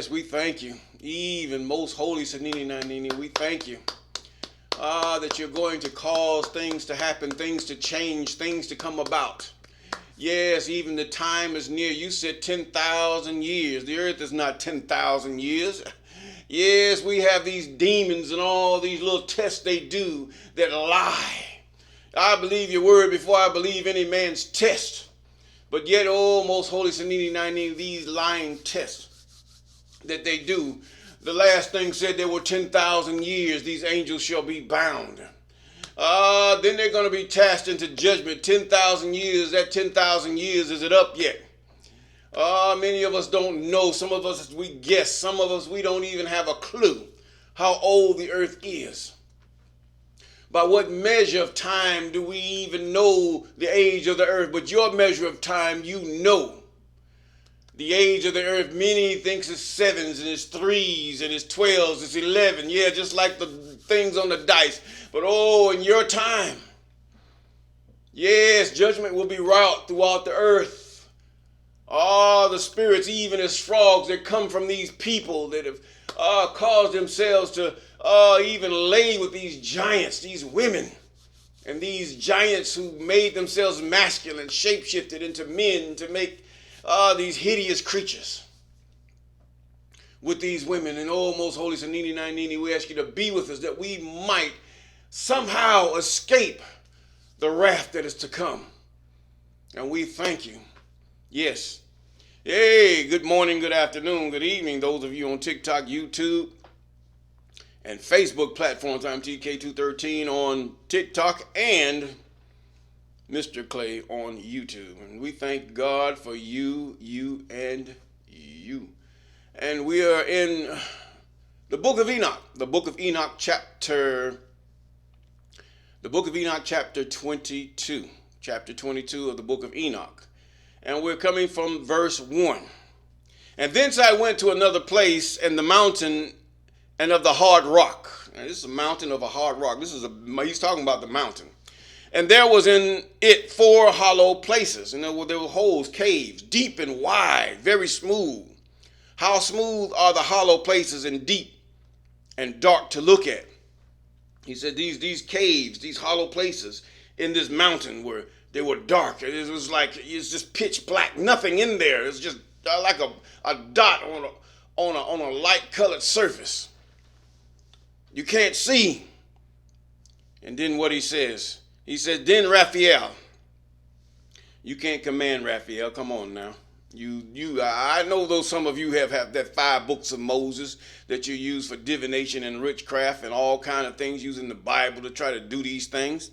Yes, we thank you. Even most holy Sanini Nanini, we thank you. That you're going to cause things to happen, things to change, things to come about. Yes, even the time is near. You said 10,000 years. The earth is not 10,000 years. Yes, we have these demons and all these little tests they do that lie. I believe your word before I believe any man's test. But yet, oh, most holy Sanini Nini, these lying tests that they do, the last thing said there were 10,000 years, these angels shall be bound. Then they're going to be cast into judgment. 10,000 years, that 10,000 years, is it up yet? Many of us don't know. Some of us, we guess. Some of us, we don't even have a clue how old the earth is. By what measure of time do we even know the age of the earth? But your measure of time, you know. The age of the earth, many thinks it's 7s and it's 3s and it's 12s, it's 11. Yeah, just like the things on the dice. But oh, in your time, yes, judgment will be wrought throughout the earth. The spirits, even as frogs that come from these people that have caused themselves to even lay with these giants, these women, and these giants who made themselves masculine, shapeshifted into men to make these hideous creatures with these women. And oh, most holy Sanini Nainini, we ask you to be with us that we might somehow escape the wrath that is to come. And we thank you. Yes. Hey, good morning, good afternoon, good evening, those of you on TikTok, YouTube, and Facebook platforms. I'm TK213 on TikTok and Mr. Clay on YouTube. And we thank God for you, and you. And we are in the book of Enoch, the book of Enoch chapter 22, chapter 22 of the book of Enoch. And we're coming from verse 1. And thence I went to another place, and the mountain and of the hard rock. Now, this is a mountain of a hard rock. He's talking about the mountain. And there was in it 4 hollow places. And there were holes, caves, deep and wide, very smooth. How smooth are the hollow places and deep and dark to look at. He said these caves, these hollow places in this mountain were dark. It was like it's just pitch black, nothing in there. It's just like a dot on a light colored surface. You can't see. And then what he says, then Raphael. You can't command Raphael. Come on now. I know though some of you have that 5 books of Moses that you use for divination and witchcraft and all kind of things, using the Bible to try to do these things.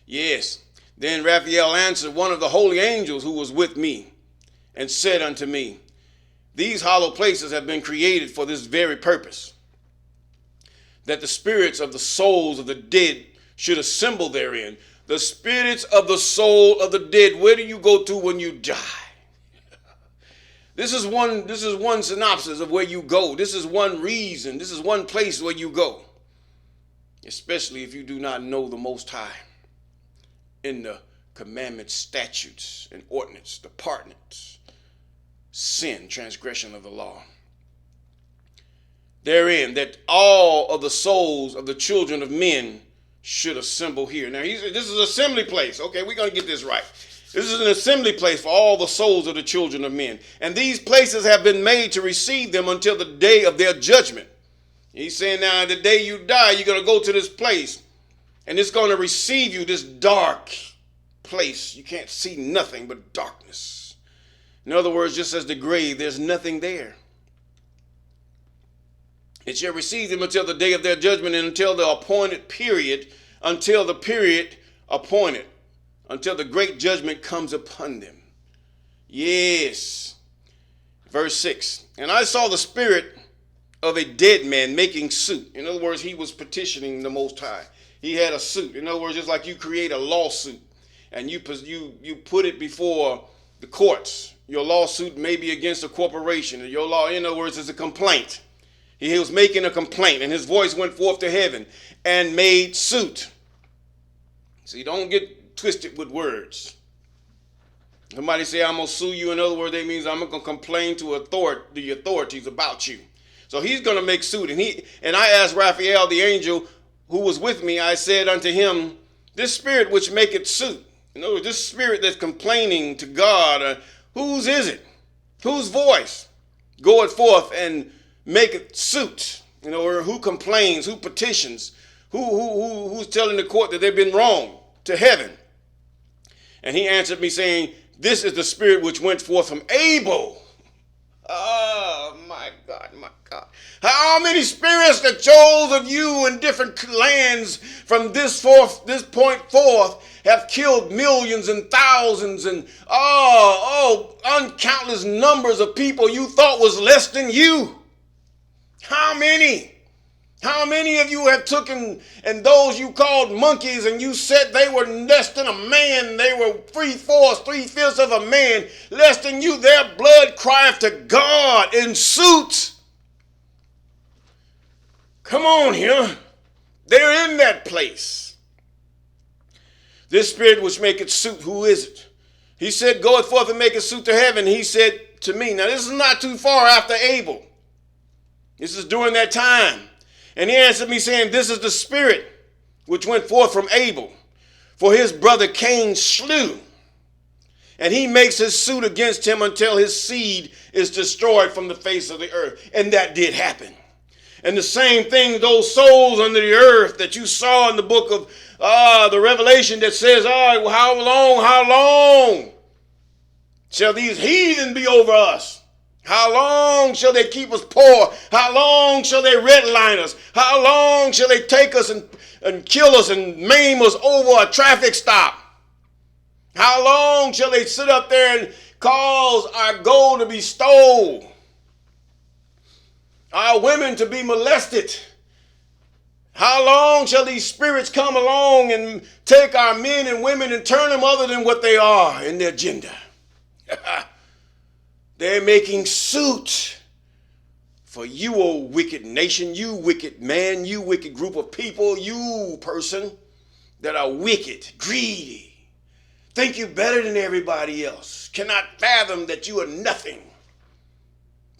Yes. Then Raphael answered one of the holy angels who was with me and said unto me, these hollow places have been created for this very purpose, that the spirits of the souls of the dead should assemble therein. The spirits of the soul of the dead, where do you go to when you die? This is one synopsis of where you go. This is one reason. This is one place where you go. Especially if you do not know the Most High in the commandments, statutes, and ordinance, departments, sin, transgression of the law. Therein, that all of the souls of the children of men should assemble here. Now, this is an assembly place. Okay, we're going to get this right. This is an assembly place for all the souls of the children of men. And these places have been made to receive them until the day of their judgment. He's saying now, the day you die, you're going to go to this place. And it's going to receive you, this dark place. You can't see nothing but darkness. In other words, just as the grave, there's nothing there. It shall receive them until the day of their judgment and until the appointed period, until the period appointed, until the great judgment comes upon them. Yes. Verse 6. And I saw the spirit of a dead man making suit. In other words, he was petitioning the Most High. He had a suit. In other words, just like you create a lawsuit and you put it before the courts. Your lawsuit may be against a corporation. Your law, in other words, is a complaint. He was making a complaint, and his voice went forth to heaven and made suit. See, don't get twisted with words. Somebody say, I'm going to sue you. In other words, that means I'm going to complain to the authorities about you. So he's going to make suit. And I asked Raphael, the angel who was with me, I said unto him, this spirit which maketh suit, in other words, this spirit that's complaining to God, whose is it? Whose voice goeth forth and maketh suit? You know, or who complains, who petitions, who's telling the court that they've been wrong to heaven? And he answered me saying, this is the spirit which went forth from Abel. Oh, my God, my God. How many spirits that chose of you in different lands from this point forth have killed millions and thousands and uncountless numbers of people you thought was less than you? How many? How many of you have taken and those you called monkeys and you said they were less than a man, they were 3/4, 3/5 of a man, less than you, their blood crieth to God in suit. Come on here. They're in that place. This spirit which maketh suit, who is it? He said, goeth forth and maketh suit to heaven. He said to me, now this is not too far after Abel. This is during that time. And he answered me saying, this is the spirit which went forth from Abel, for his brother Cain slew. And he makes his suit against him until his seed is destroyed from the face of the earth. And that did happen. And the same thing, those souls under the earth that you saw in the book of the Revelation that says, how long shall these heathen be over us? How long shall they keep us poor? How long shall they redline us? How long shall they take us and kill us and maim us over a traffic stop? How long shall they sit up there and cause our gold to be stolen? Our women to be molested? How long shall these spirits come along and take our men and women and turn them other than what they are in their gender? They're making suit for you, O wicked nation, you wicked man, you wicked group of people, you person that are wicked, greedy, think you better than everybody else, cannot fathom that you are nothing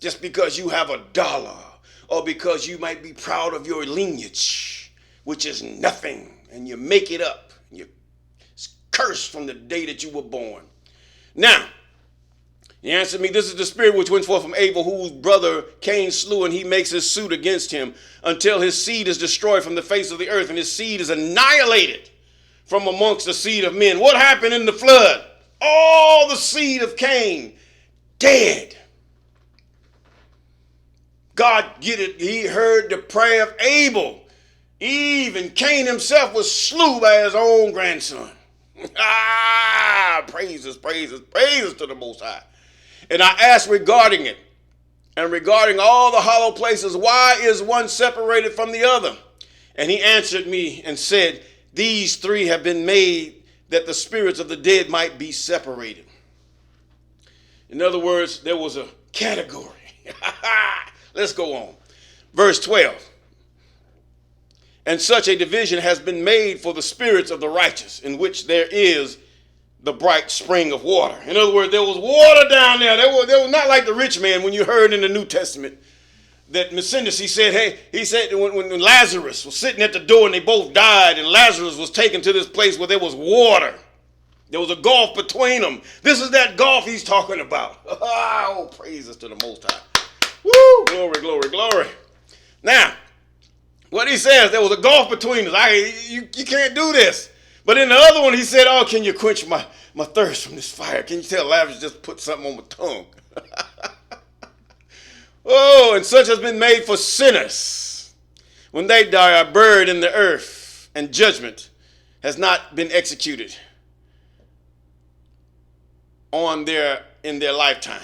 just because you have $1 or because you might be proud of your lineage, which is nothing, and you make it up. You're cursed from the day that you were born. Now, he answered me, this is the spirit which went forth from Abel, whose brother Cain slew, and he makes his suit against him until his seed is destroyed from the face of the earth, and his seed is annihilated from amongst the seed of men. What happened in the flood? All the seed of Cain dead. God he heard the prayer of Abel. Even Cain himself was slew by his own grandson. Praises to the Most High. And I asked regarding it, and regarding all the hollow places, why is one separated from the other? And he answered me and said, these three have been made that the spirits of the dead might be separated. In other words, there was a category. Let's go on. Verse 12. And such a division has been made for the spirits of the righteous, in which there is the bright spring of water. In other words, there was water down there. They were not like the rich man when you heard in the New Testament that Macinus, he said when Lazarus was sitting at the door and they both died and Lazarus was taken to this place where there was water. There was a gulf between them. This is that gulf he's talking about. Oh, praises to the Most High. Woo, glory, glory, glory. Now, what he says, there was a gulf between us. You can't do this. But in the other one, he said, oh, can you quench my thirst from this fire? Can you tell Lazarus just put something on my tongue? Oh, and such has been made for sinners. When they die, are buried in the earth, and judgment has not been executed in their lifetime.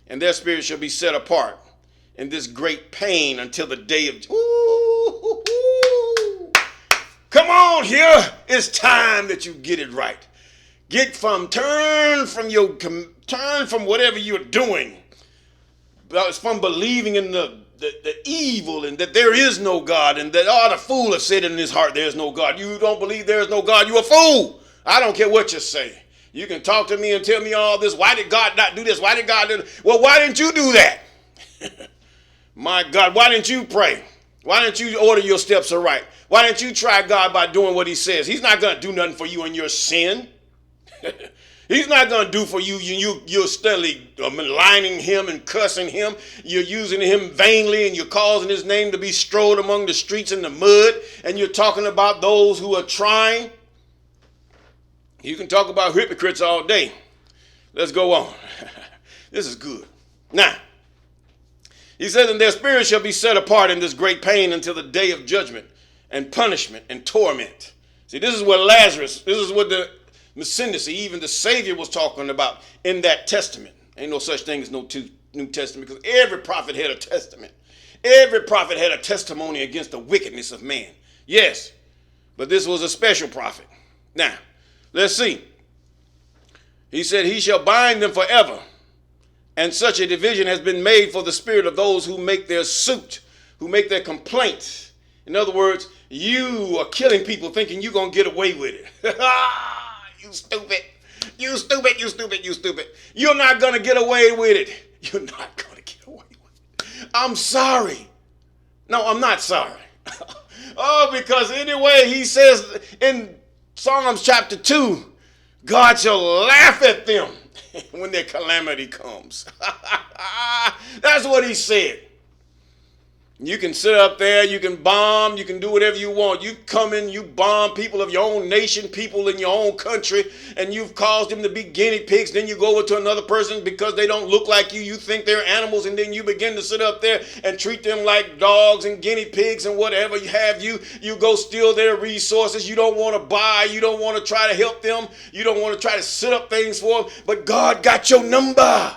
And their spirit shall be set apart in this great pain until the day of... Come on here. It's time that you get it right. Turn from whatever you're doing. From believing in the evil and that there is no God, and that the fool has said in his heart there is no God. You don't believe there is no God, you're a fool. I don't care what you say. You can talk to me and tell me all this. Why did God not do this? Why did God do this? Well, why didn't you do that? My God, why didn't you pray? Why didn't you order your steps aright? Why didn't you try God by doing what he says? He's not going to do nothing for you in your sin. He's not going to do for you. You're steadily maligning him and cussing him. You're using him vainly, and you're causing his name to be strode among the streets in the mud. And you're talking about those who are trying. You can talk about hypocrites all day. Let's go on. This is good. Now, he says, and their spirit shall be set apart in this great pain until the day of judgment and punishment and torment. See, this is what Lazarus, this is what the Messindice, even the Savior, was talking about in that testament. Ain't no such thing as no New Testament, because every prophet had a testament. Every prophet had a testimony against the wickedness of man. Yes, but this was a special prophet. Now, let's see. He said, he shall bind them forever. And such a division has been made for the spirit of those who make their suit, who make their complaint. In other words, you are killing people thinking you're going to get away with it. You stupid. You stupid, you stupid, you stupid. You're not going to get away with it. You're not going to get away with it. I'm sorry. No, I'm not sorry. Oh, because anyway, he says in Psalms chapter 2, God shall laugh at them when their calamity comes. That's what he said. You can sit up there, you can bomb, you can do whatever you want. You come in, you bomb people of your own nation, people in your own country, and you've caused them to be guinea pigs. Then you go over to another person because they don't look like you. You think they're animals, and then you begin to sit up there and treat them like dogs and guinea pigs and whatever you have. You go steal their resources. You don't want to buy. You don't want to try to help them. You don't want to try to set up things for them. But God got your number.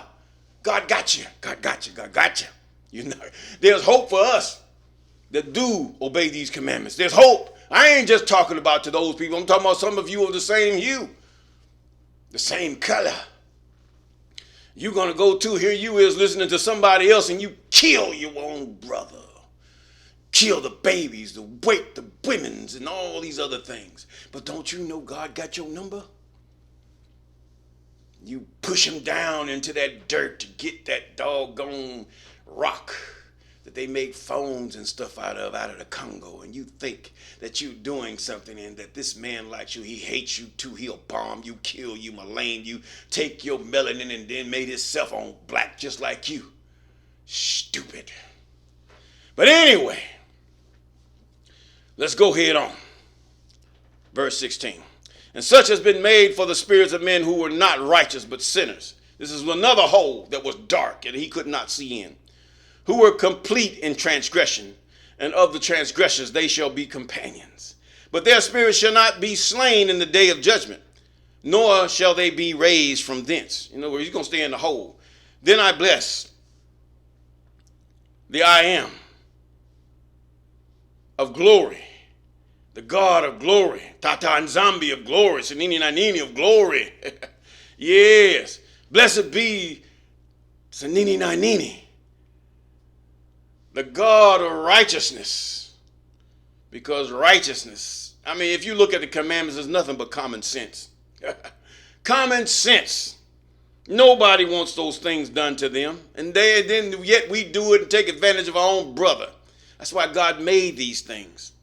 God got you. God got you. God got you. You know, there's hope for us that do obey these commandments. There's hope. I ain't just talking about to those people. I'm talking about some of you of the same hue, the same color. You're going to go to, here you is listening to somebody else, and you kill your own brother. Kill the babies, the weight, the women's, and all these other things. But don't you know God got your number? You push him down into that dirt to get that doggone rock that they make phones and stuff out of the Congo, and you think that you're doing something and that this man likes you, he hates you too, he'll bomb you, kill you, malign you, take your melanin and then made himself on black just like you. Stupid. But anyway, let's go head on. Verse 16. And such has been made for the spirits of men who were not righteous but sinners. This is another hole that was dark and he could not see in. Who were complete in transgression, and of the transgressors they shall be companions. But their spirits shall not be slain in the day of judgment, nor shall they be raised from thence. In other words, you're going to stay in the hole. Then I bless the I am of glory, the God of glory, Tata Nzambi of glory, Sanini Nanini of glory. Yes, blessed be Sanini Nanini, the God of righteousness. Because righteousness, I mean, if you look at the commandments, there's nothing but common sense. Common sense. Nobody wants those things done to them. And yet we do it and take advantage of our own brother. That's why God made these things.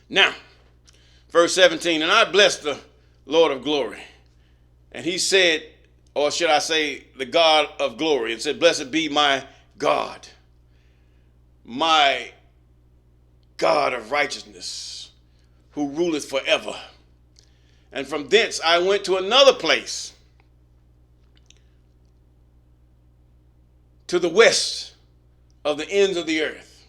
Now, verse 17, and I blessed the Lord of glory. And he said, or should I say the God of glory, and said, blessed be my God of righteousness, who ruleth forever. And from thence I went to another place, to the west of the ends of the earth.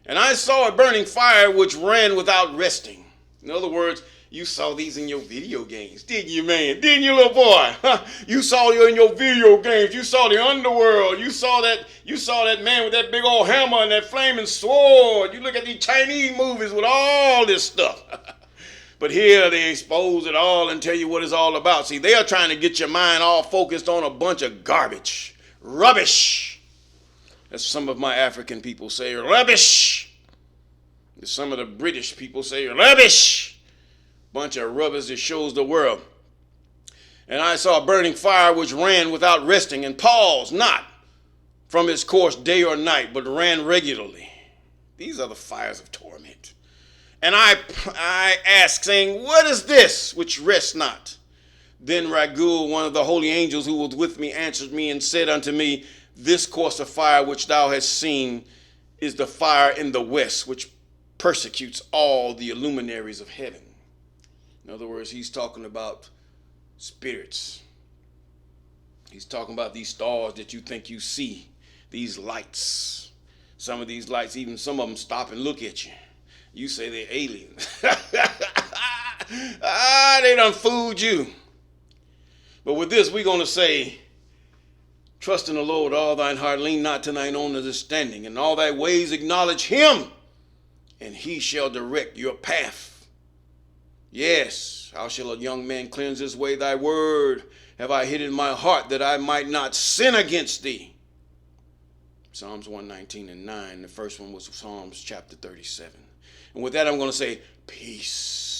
And I saw a burning fire which ran without resting. In other words, you saw these in your video games, didn't you, man? Didn't you, little boy? You saw you in your video games. You saw the underworld. You saw that man with that big old hammer and that flaming sword. You look at these Chinese movies with all this stuff. But here they expose it all and tell you what it's all about. See, they are trying to get your mind all focused on a bunch of garbage. Rubbish. As some of my African people say, rubbish. As some of the British people say, rubbish. Bunch of rubbish that shows the world. And I saw a burning fire which ran without resting and paused not from its course day or night, but ran regularly. These are the fires of torment. And I asked, saying, what is this which rests not? Then Raguel, one of the holy angels who was with me, answered me and said unto me, this course of fire which thou hast seen is the fire in the west, which persecutes all the luminaries of heaven. In other words, he's talking about spirits. He's talking about these stars that you think you see, these lights. Some of these lights, even some of them stop and look at you. You say they're aliens. They done fooled you. But with this, we're going to say, trust in the Lord all thine heart, lean not to thine own understanding, and all thy ways acknowledge him, and he shall direct your path. Yes, how shall a young man cleanse his way? Thy word have I hid in my heart, that I might not sin against thee. Psalms 119 and 9. The first one was Psalms chapter 37. And with that, I'm going to say, peace.